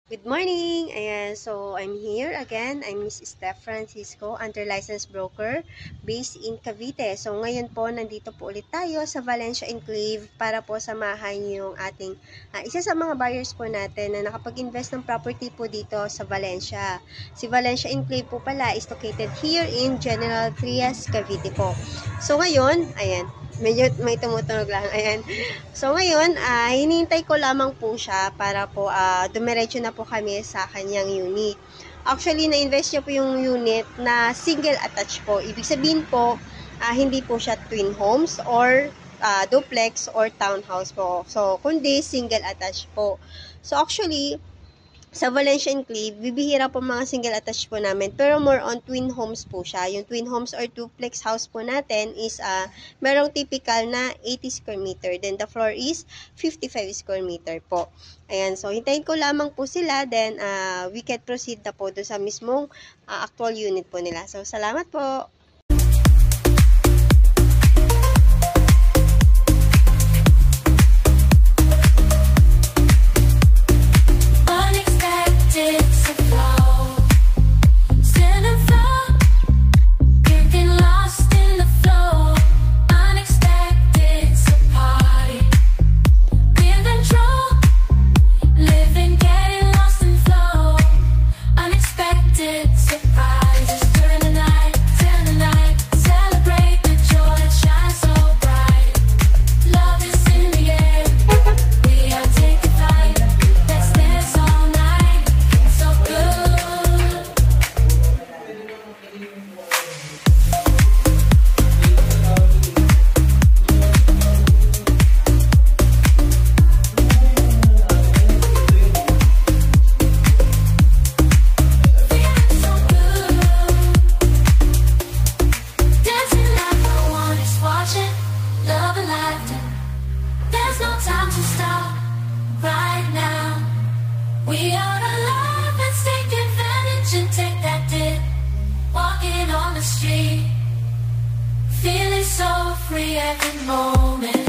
Good morning! Ayan, so I'm here again. I'm Miss Steph Francisco, under licensed broker based in Cavite. So ngayon po, nandito po ulit tayo sa Valencia Enclave para po samahan yung ating isa sa mga buyers po natin na nakapag-invest ng property po dito sa Valencia. Si Valencia Enclave po pala is located here in General Trias, Cavite po. So ngayon, ayan, medyo may tumutunog lang. Ayan. So ngayon, hinihintay ko lamang po siya para po dumiretso na po kami sa kanyang unit. Actually, na-invest niya po yung unit na single attached po. Ibig sabihin po, hindi po siya twin homes or duplex or townhouse po. So, kundi single attached po. So actually, sa Valencia Enclave, bibihira po mga single attached po namin. Pero more on twin homes po siya. Yung twin homes or duplex house po natin is merong typical na 80 square meter. Then the floor is 55 square meter po. Ayan, so hintayin ko lamang po sila. Then we can proceed na po doon sa mismong actual unit po nila. So salamat po. We are alive, let's take advantage and take that dip. Walking on the street, feeling so free every moment.